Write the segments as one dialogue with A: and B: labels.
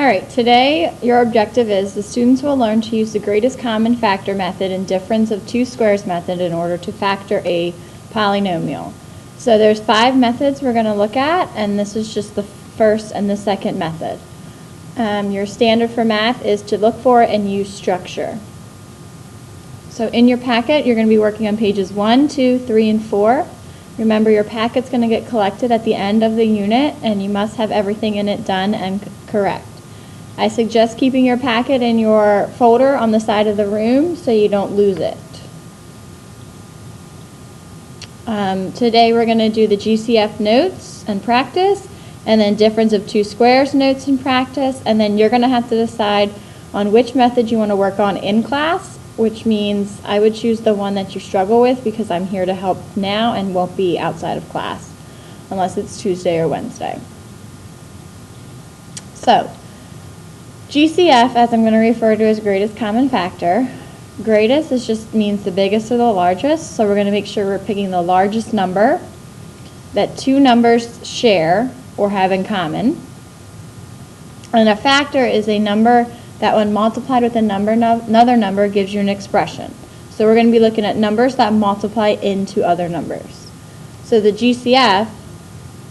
A: right, today your objective is the students will learn to use the greatest common factor method and difference of two squares method in order to factor a polynomial. So there's 5 methods we're going to look at, and this is just the first and the second method. Your standard for math is to look for and use structure. So in your packet, you're going to be working on pages 1, 2, 3, and 4. Remember, your packet's going to get collected at the end of the unit, and you must have everything in it done and correct. I suggest keeping your packet in your folder on the side of the room so you don't lose it. Today we're going to do the GCF notes and practice, and then difference of two squares notes and practice, and then you're going to have to decide on which method you want to work on in class, which means I would choose the one that you struggle with because I'm here to help now and won't be outside of class unless it's Tuesday or Wednesday. So, GCF, as I'm going to refer to as greatest common factor. Greatest just means the biggest or the largest, so we're going to make sure we're picking the largest number that two numbers share or have in common. And a factor is a number that when multiplied with another number gives you an expression. So we're going to be looking at numbers that multiply into other numbers. So the GCF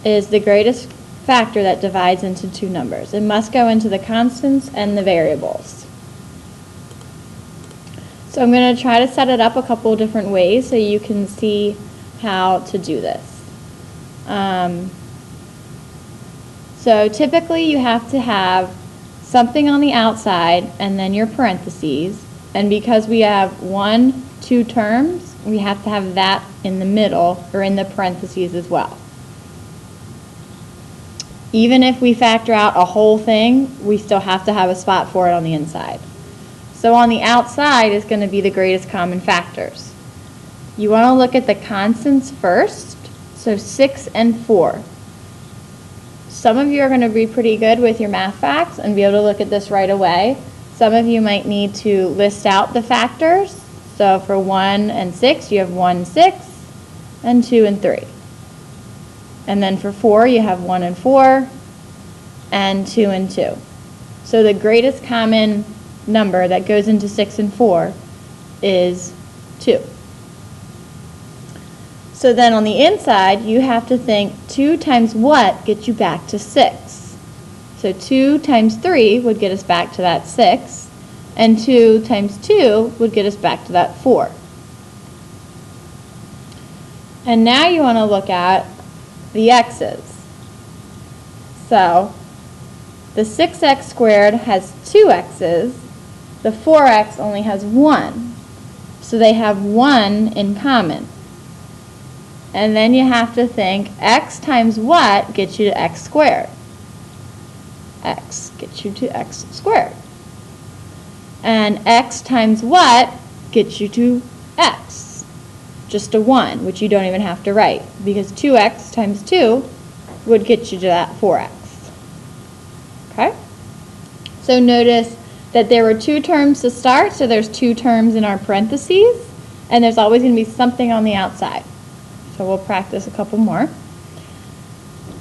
A: is the greatest factor that divides into two numbers. It must go into the constants and the variables. So I'm going to try to set it up a couple of different ways so you can see how to do this. So typically you have to have something on the outside and then your parentheses, and because we have 2 terms, we have to have that in the middle or in the parentheses as well. Even if we factor out a whole thing, we still have to have a spot for it on the inside. So on the outside is going to be the greatest common factors. You want to look at the constants first, so 6 and 4. Some of you are going to be pretty good with your math facts and be able to look at this right away. Some of you might need to list out the factors. So for 1 and 6, you have 1, 6, and 2 and 3. And then for 4, you have 1 and 4, and 2 and 2. So the greatest common number that goes into 6 and 4 is 2. So then on the inside, you have to think 2 times what gets you back to 6. So 2 times 3 would get us back to that 6, and 2 times 2 would get us back to that 4. And now you want to look at the x's. So the 6x squared has 2 x's, the 4x only has 1. So they have 1 in common. And then you have to think x times what gets you to x squared. X gets you to x squared. And x times what gets you to x. Just a 1, which you don't even have to write, because 2x times 2 would get you to that 4x. Okay? So notice that there were 2 terms to start, so there's 2 terms in our parentheses, and there's always going to be something on the outside. So we'll practice a couple more.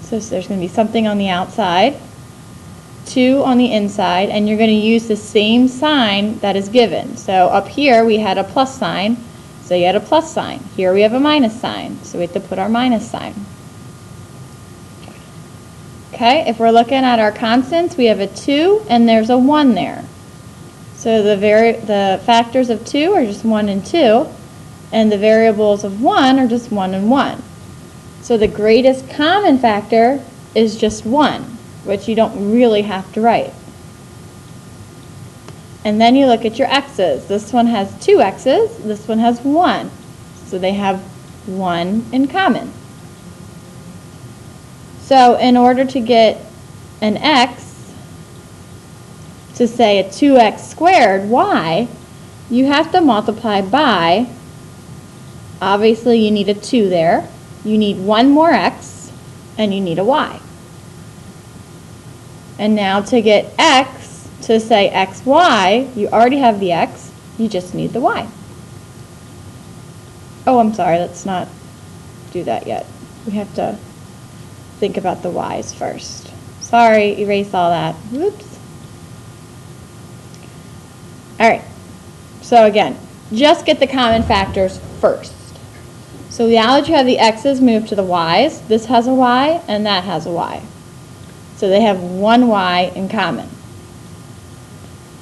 A: So there's going to be something on the outside, 2 on the inside, and you're going to use the same sign that is given. So up here we had a plus sign, so you had a plus sign. Here we have a minus sign, so we have to put our minus sign. Okay, if we're looking at our constants, we have a 2 and there's a 1 there. So the factors of 2 are just 1 and 2, and the variables of 1 are just 1 and 1. So the greatest common factor is just 1, which you don't really have to write. And then you look at your x's. This one has 2 x's, this one has 1. So they have 1 in common. So in order to get an x, to say a 2x squared y, you have to multiply by, obviously you need a 2 there, you need 1 more x, and you need a y. And now to get x, to say xy, you already have the x, you just need the y. Oh, I'm sorry, let's not do that yet. We have to think about the y's first. Sorry, erase all that. Whoops. All right, so again, just get the common factors first. So now that you have the x's moved to the y's, this has a y and that has a y. So they have one y in common.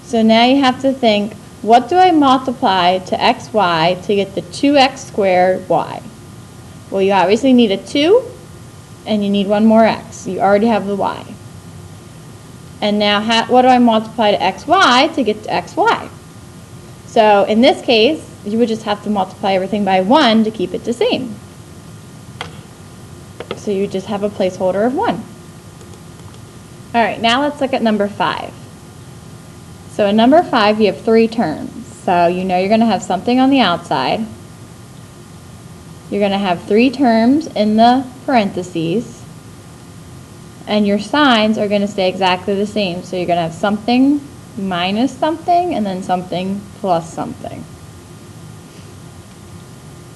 A: So now you have to think, what do I multiply to xy to get the 2x squared y? Well, you obviously need a 2, and you need one more x. You already have the y. And now what do I multiply to xy to get to xy? So in this case, you would just have to multiply everything by 1 to keep it the same. So you just have a placeholder of 1. All right, now let's look at number 5. So in number 5, you have 3 terms. So you know you're going to have something on the outside. You're going to have 3 terms in the parentheses. And your signs are going to stay exactly the same. So you're going to have something minus something and then something plus something.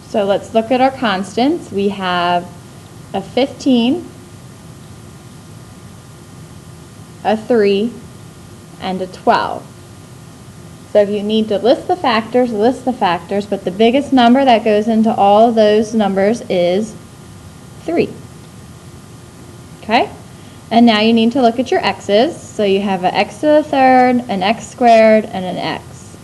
A: So let's look at our constants. We have a 15, a 3, and a 12. So if you need to list the factors, but the biggest number that goes into all of those numbers is 3. Okay? And now you need to look at your x's. So you have an x to the third, an x squared, and an x.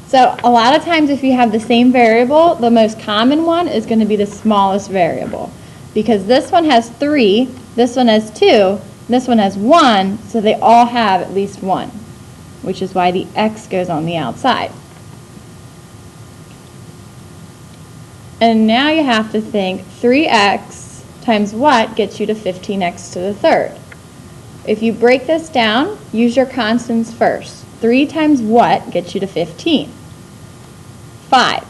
A: So a lot of times if you have the same variable, the most common one is going to be the smallest variable. Because this one has 3, this one has 2, this one has 1, so they all have at least 1, which is why the x goes on the outside. And now you have to think 3x times what gets you to 15x to the third. If you break this down, use your constants first. 3 times what gets you to 15? 5.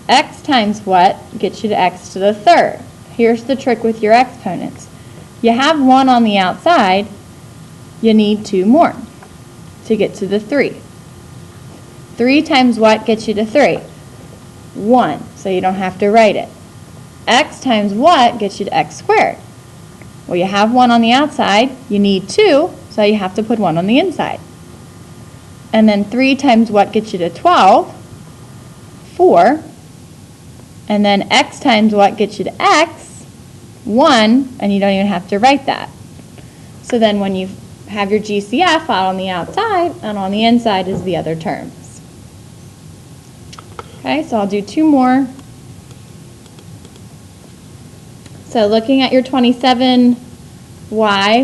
A: X times what gets you to x to the third? Here's the trick with your exponents. You have 1 on the outside, you need 2 more to get to the 3. 3 times what gets you to 3? 1, so you don't have to write it. X times what gets you to x squared? Well, you have 1 on the outside, you need 2, so you have to put 1 on the inside. And then 3 times what gets you to 12? 4. And then x times what gets you to x? 1, and you don't even have to write that. So then when you have your GCF out on the outside, and on the inside is the other terms. Okay, so I'll do 2 more. So looking at your 27y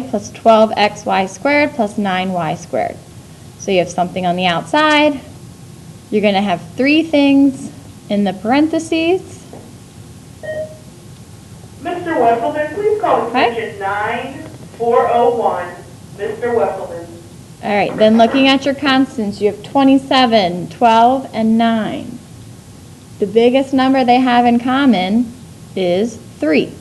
A: plus 12xy squared plus 9y squared. So you have something on the outside. You're going to have 3 things in the parentheses.
B: Mr. Wesselman, please call extension 9401. Mr. Wesselman.
A: All right, then looking at your constants, you have 27, 12, and 9. The biggest number they have in common is 3.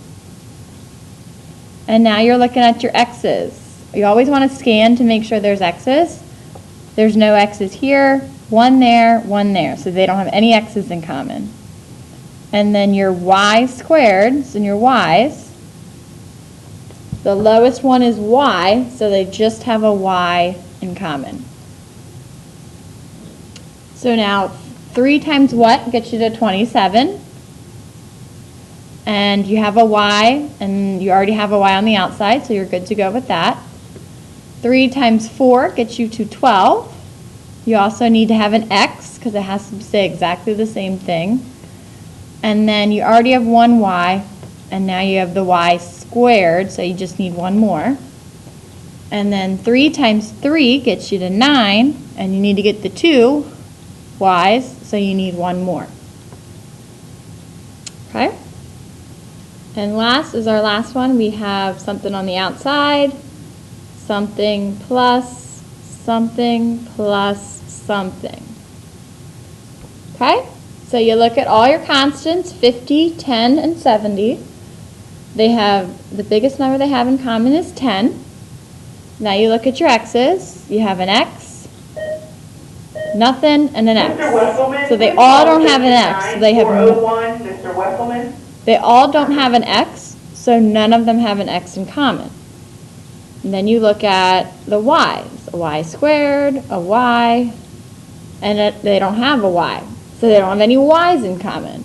A: And now you're looking at your x's. You always want to scan to make sure there's x's. There's no x's here, 1 there, 1 there. So they don't have any x's in common. And then your y squareds and your y's. The lowest one is y, so they just have a y in common. So now 3 times what gets you to 27? And you have a y, and you already have a y on the outside, so you're good to go with that. 3 times 4 gets you to 12. You also need to have an x, because it has to say exactly the same thing. And then you already have 1 y, and now you have the y squared, so you just need 1 more. And then 3 times 3 gets you to 9, and you need to get the 2 y's, so you need 1 more. Okay? And last is our last one. We have something on the outside, something plus something plus something. Okay? So you look at all your constants, 50, 10, and 70. They have, the biggest number they have in common is 10. Now you look at your x's. You have an x, nothing, and an x.
B: Mr. Wesselman,
A: So they all don't have an x. So they have
B: Mr. Wesselman.
A: They all don't have an x, so none of them have an x in common. And then you look at the y's. A y squared, a y, and they don't have a y. So they don't have any y's in common.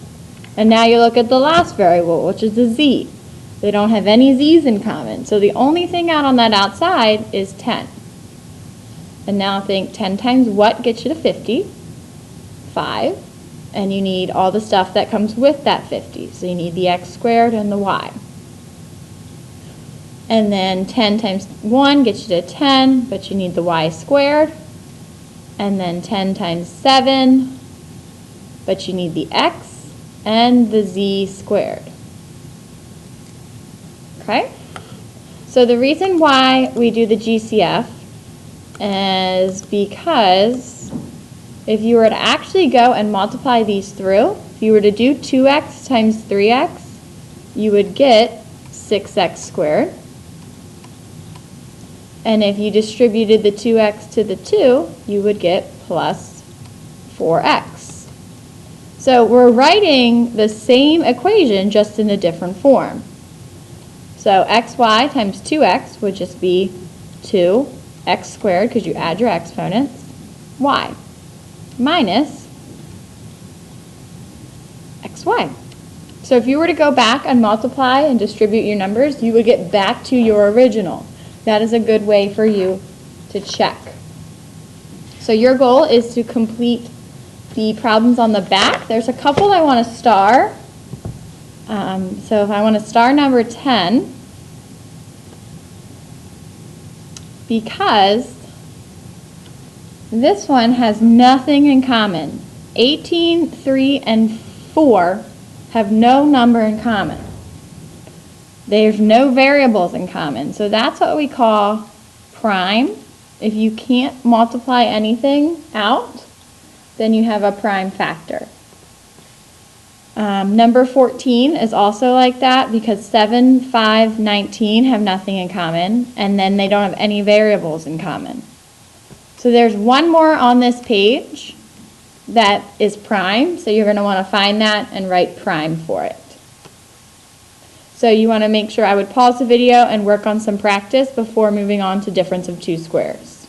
A: And now you look at the last variable, which is the z. They don't have any z's in common. So the only thing out on that outside is 10. And now think 10 times what gets you to 50? 5. And you need all the stuff that comes with that 50. So you need the x squared and the y. And then 10 times 1 gets you to 10, but you need the y squared. And then 10 times 7, but you need the x and the z squared. Okay? So the reason why we do the GCF is because if you were to actually go and multiply these through, if you were to do 2x times 3x, you would get 6x squared. And if you distributed the 2x to the 2, you would get plus 4x. So we're writing the same equation just in a different form. So xy times 2x would just be 2x squared, because you add your exponents, y, minus xy. So if you were to go back and multiply and distribute your numbers, you would get back to your original. That is a good way for you to check. So your goal is to complete the problems on the back. There's a couple I want to star. So if I want to star number 10, because this one has nothing in common. 18, 3, and 4 have no number in common. There's no variables in common. So that's what we call prime. If you can't multiply anything out, then you have a prime factor. Number 14 is also like that because 7, 5, 19 have nothing in common, and then they don't have any variables in common. So there's one more on this page that is prime, so you're going to want to find that and write prime for it. So you want to make sure I would pause the video and work on some practice before moving on to difference of two squares.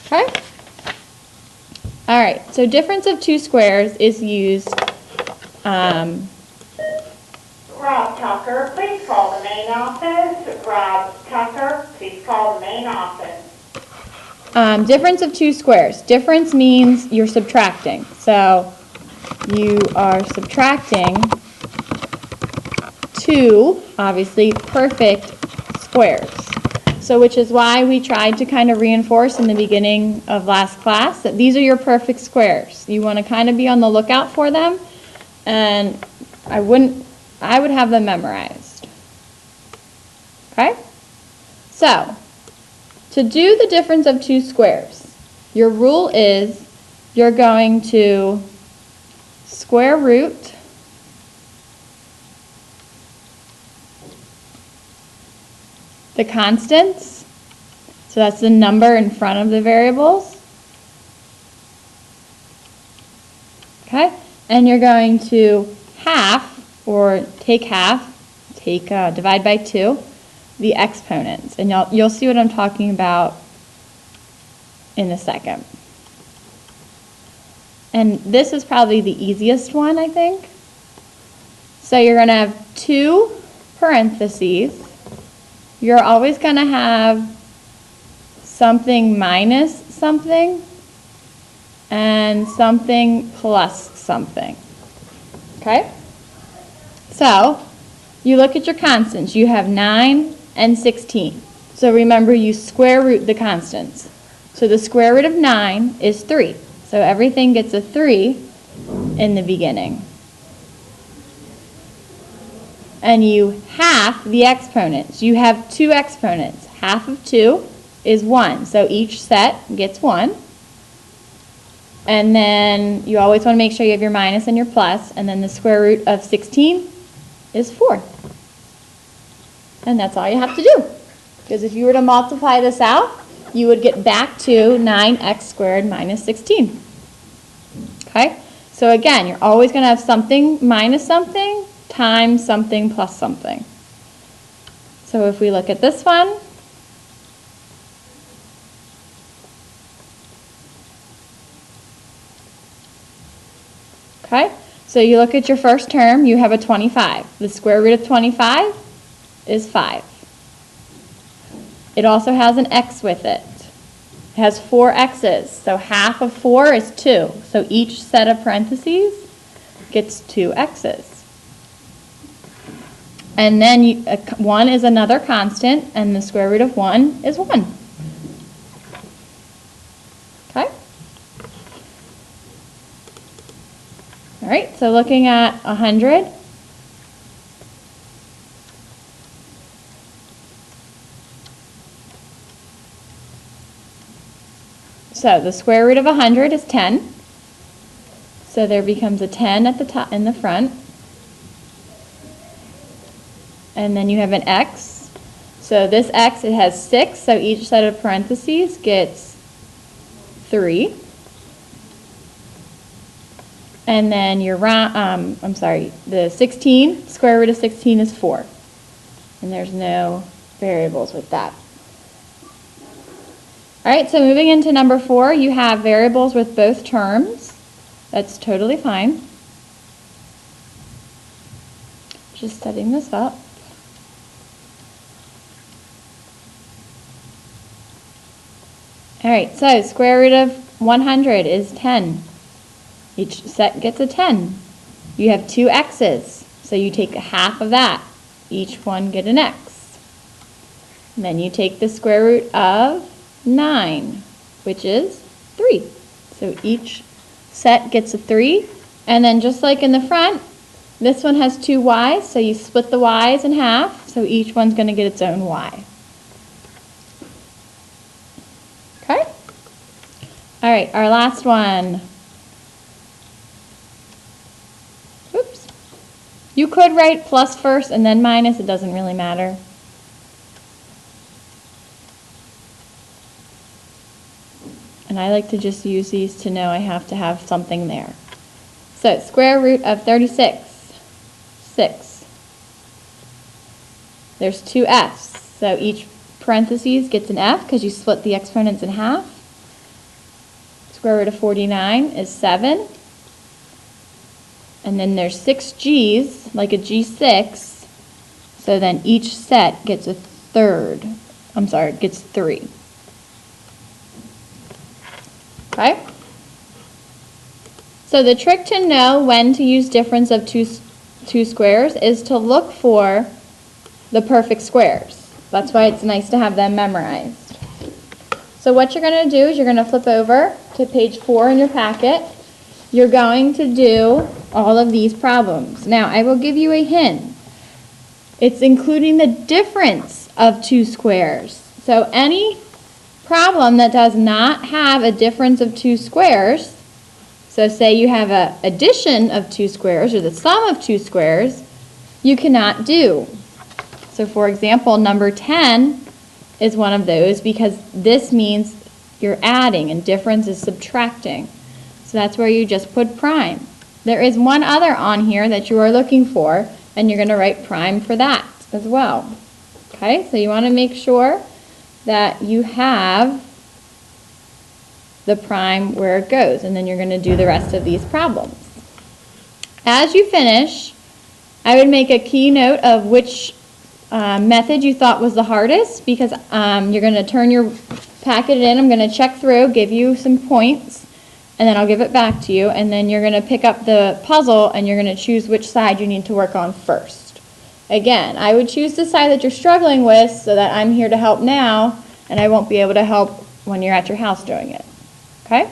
A: Okay? All right, so difference of two squares is used.
B: Rob Tucker, please call the main office. Rob Tucker, please call the main office.
A: Difference of two squares. Difference means you're subtracting. So you are subtracting two, obviously, perfect squares. So which is why we tried to kind of reinforce in the beginning of last class that these are your perfect squares. You want to kind of be on the lookout for them, and I would have them memorized. Okay? So, to do the difference of two squares, your rule is you're going to square root the constants, so that's the number in front of the variables, okay? And you're going to divide by 2, the exponents. And you'll see what I'm talking about in a second. And this is probably the easiest one, I think. So you're going to have 2 parentheses. You're always going to have something minus something and something plus something. Okay? So, you look at your constants. You have 9 and 16. So remember, you square root the constants. So the square root of 9 is 3. So everything gets a 3 in the beginning. And you half the exponents. You have 2 exponents. Half of 2 is 1. So each set gets 1. And then you always want to make sure you have your minus and your plus. And then the square root of 16 is 4. And that's all you have to do. Because if you were to multiply this out, you would get back to 9x squared minus 16. Okay? So again, you're always going to have something minus something times something plus something. So if we look at this one, Okay? So you look at your first term, you have a 25. The square root of 25 is 5. It also has an x with it. It has 4 x's, so half of 4 is 2. So each set of parentheses gets 2 x's. And then 1 is another constant, and the square root of 1 is 1. Okay? All right, so looking at 100. So the square root of 100 is 10. So there becomes a 10 at the top in the front. And then you have an x. So this x, it has 6, so each set of parentheses gets 3. And then your the 16, square root of 16 is 4. And there's no variables with that. All right, so moving into number 4, you have variables with both terms. That's totally fine. Just setting this up. All right, so square root of 100 is 10. Each set gets a 10. You have 2 x's, so you take half of that. Each one get an x. And then you take the square root of 9, which is 3. So each set gets a 3. And then just like in the front, this one has 2 y's, so you split the y's in half, so each one's going to get its own y. Okay? All right, our last one. Oops. You could write plus first and then minus. It doesn't really matter. And I like to just use these to know I have to have something there. So square root of 36, 6. There's 2 f's, so each parentheses gets an f because you split the exponents in half. Square root of 49 is 7. And then there's 6 g's, like a g6, so then each set gets a third. Gets 3. Okay? So the trick to know when to use difference of two squares is to look for the perfect squares. That's why it's nice to have them memorized. So what you're going to do is you're going to flip over to page 4 in your packet. You're going to do all of these problems. Now, I will give you a hint. It's including the difference of 2 squares. So any problem that does not have a difference of 2 squares, so say you have an addition of 2 squares or the sum of 2 squares, you cannot do. So for example, number 10 is one of those because this means you're adding and difference is subtracting. So that's where you just put prime. There is one other on here that you are looking for, and you're going to write prime for that as well. Okay, so you want to make sure that you have the prime where it goes, and then you're going to do the rest of these problems. As you finish, I would make a key note of which method you thought was the hardest, because you're going to turn your packet in. I'm going to check through, give you some points, and then I'll give it back to you, and then you're going to pick up the puzzle and you're going to choose which side you need to work on first. Again, I would choose the side that you're struggling with so that I'm here to help now, and I won't be able to help when you're at your house doing it. Okay?